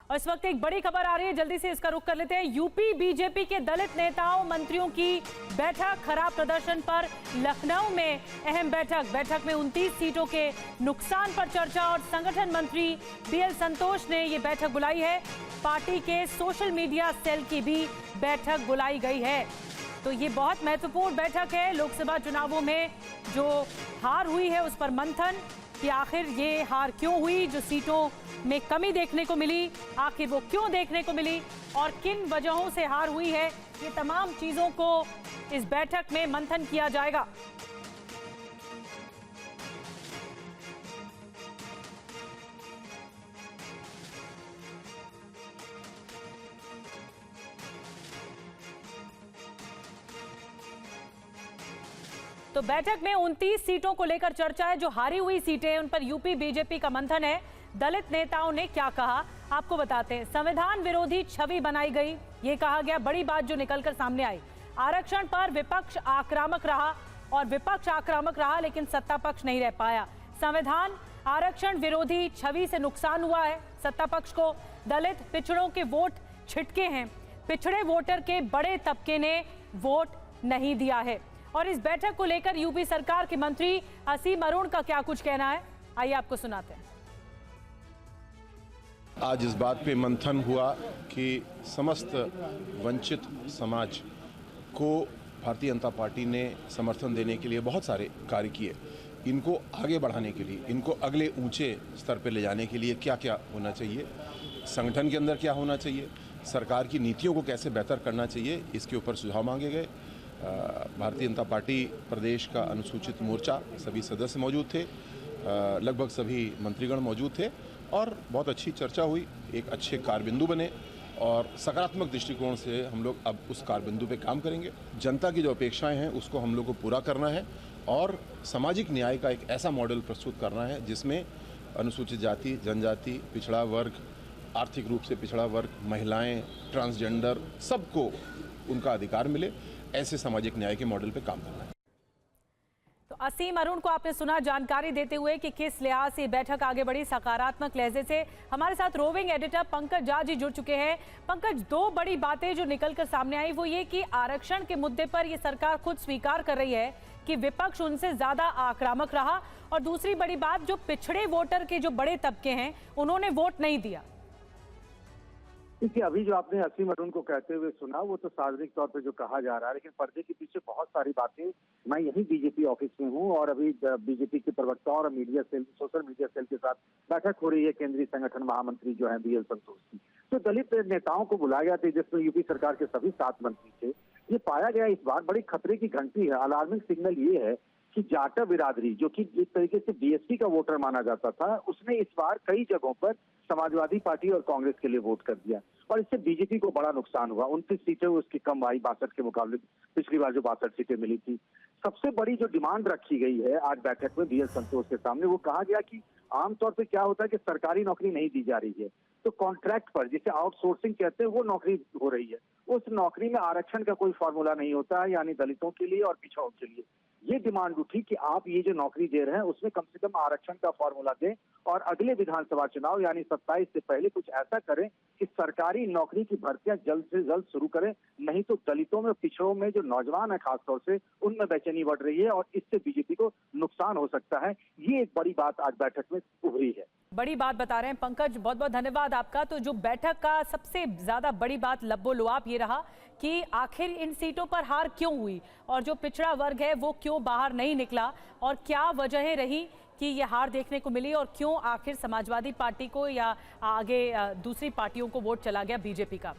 और इस वक्त एक बड़ी खबर आ रही है, जल्दी से इसका रुख कर लेते हैं। यूपी बीजेपी के दलित नेताओं मंत्रियों की बैठक, खराब प्रदर्शन पर लखनऊ में अहम बैठक में 29 सीटों के नुकसान पर चर्चा और संगठन मंत्री बीएल संतोष ने ये बैठक बुलाई है। पार्टी के सोशल मीडिया सेल की भी बैठक बुलाई गई है। तो ये बहुत महत्वपूर्ण बैठक है। लोकसभा चुनावों में जो हार हुई है उस पर मंथन कि आखिर ये हार क्यों हुई, जो सीटों में कमी देखने को मिली आखिर वो क्यों देखने को मिली और किन वजहों से हार हुई है, ये तमाम चीजों को इस बैठक में मंथन किया जाएगा। तो बैठक में 29 सीटों को लेकर चर्चा है। जो हारी हुई सीटें उन पर यूपी बीजेपी का मंथन है। दलित नेताओं ने क्या कहा आपको बताते हैं। संविधान विरोधी छवि बनाई गई, ये कहा गया। बड़ी बात जो निकलकर सामने आई, आरक्षण पर विपक्ष आक्रामक रहा लेकिन सत्ता पक्ष नहीं रह पाया। संविधान आरक्षण विरोधी छवि से नुकसान हुआ है सत्ता पक्ष को। दलित पिछड़ों के वोट छिटके हैं, पिछड़े वोटर के बड़े तबके ने वोट नहीं दिया है। और इस बैठक को लेकर यूपी सरकार के मंत्री असीम अरुण का क्या कुछ कहना है, आइए आपको सुनाते हैं। आज इस बात पे मंथन हुआ कि समस्त वंचित समाज को भारतीय जनता पार्टी ने समर्थन देने के लिए बहुत सारे कार्य किए। इनको आगे बढ़ाने के लिए, इनको अगले ऊंचे स्तर पे ले जाने के लिए क्या क्या होना चाहिए, संगठन के अंदर क्या होना चाहिए, सरकार की नीतियों को कैसे बेहतर करना चाहिए, इसके ऊपर सुझाव मांगे गए। भारतीय जनता पार्टी प्रदेश का अनुसूचित मोर्चा सभी सदस्य मौजूद थे, लगभग सभी मंत्रीगण मौजूद थे और बहुत अच्छी चर्चा हुई। एक अच्छे कारबिंदु बने और सकारात्मक दृष्टिकोण से हम लोग अब उस कारबिंदु पे काम करेंगे। जनता की जो अपेक्षाएं हैं उसको हम लोग को पूरा करना है और सामाजिक न्याय का एक ऐसा मॉडल प्रस्तुत करना है जिसमें अनुसूचित जाति, जनजाति, पिछड़ा वर्ग, आर्थिक रूप से पिछड़ा वर्ग, महिलाएं, ट्रांसजेंडर, सबको उनका अधिकार मिले। ऐसे सामाजिक न्याय के मॉडल पे काम करना है। तो असीम अरुण को आपने सुना जानकारी देते हुए कि किस लिहाज से बैठक आगे बढ़ी सकारात्मक लहजे से। हमारे साथ रोविंग एडिटर पंकज झा जी जुड़ चुके हैं। पंकज, दो बड़ी बातें जो निकलकर सामने आई वो ये कि आरक्षण के मुद्दे पर ये सरकार खुद स्वीकार कर रही है कि विपक्ष उनसे ज्यादा आक्रामक रहा, और दूसरी बड़ी बात जो पिछड़े वोटर के जो बड़े तबके हैं उन्होंने वोट नहीं दिया। देखिए, अभी जो आपने असीम अरुण को कहते हुए सुना वो तो सार्वजनिक तौर पे जो कहा जा रहा है, लेकिन पर्दे के पीछे बहुत सारी बातें। मैं यही बीजेपी ऑफिस में हूँ और अभी बीजेपी के प्रवक्ता और media cell, social media cell के साथ बैठक हो रही है केंद्रीय संगठन महामंत्री जो है बीएल संतोष की। तो दलित नेताओं को बुलाया गया था जिसमें यूपी सरकार के सभी 7 मंत्री थे। ये पाया गया इस बार बड़ी खतरे की घंटी है, अलार्मिंग सिग्नल ये है कि जाटव बिरादरी जो कि जिस तरीके से बीएसपी का वोटर माना जाता था, उसने इस बार कई जगहों पर समाजवादी पार्टी और कांग्रेस के लिए वोट कर दिया और इससे बीजेपी को बड़ा नुकसान हुआ। 29 सीटें उसकी कम आई 62 के मुकाबले पिछली बार जो 62 सीटें मिली थी। सबसे बड़ी जो डिमांड रखी गई है आज बैठक में बीएल संतोष के सामने, वो कहा गया कि आमतौर पर क्या होता है कि सरकारी नौकरी नहीं दी जा रही है, तो कॉन्ट्रैक्ट पर, जिसे आउटसोर्सिंग कहते हैं, वो नौकरी हो रही है। उस नौकरी में आरक्षण का कोई फॉर्मूला नहीं होता है, यानी दलितों के लिए और पिछड़ों के लिए। ये डिमांड उठी कि आप ये जो नौकरी दे रहे हैं उसमें कम से कम आरक्षण का फॉर्मूला दें और अगले विधानसभा चुनाव यानी 27 से पहले कुछ ऐसा करें कि सरकारी नौकरी की भर्तियां जल्द से जल्द शुरू करें। नहीं तो दलितों में, पिछड़ों में जो नौजवान है खासतौर से, उनमें बेचैनी बढ़ रही है और इससे बीजेपी को नुकसान हो सकता है। ये एक बड़ी बात आज बैठक में उभरी है। बड़ी बात बता रहे हैं पंकज, बहुत बहुत धन्यवाद आपका। तो जो बैठक का सबसे ज्यादा बड़ी बात लब्बो-लुआब ये रहा कि आखिर इन सीटों पर हार क्यों हुई और जो पिछड़ा वर्ग है वो क्यों बाहर नहीं निकला और क्या वजहें रही कि ये हार देखने को मिली और क्यों आखिर समाजवादी पार्टी को या आगे दूसरी पार्टियों को वोट चला गया बीजेपी का।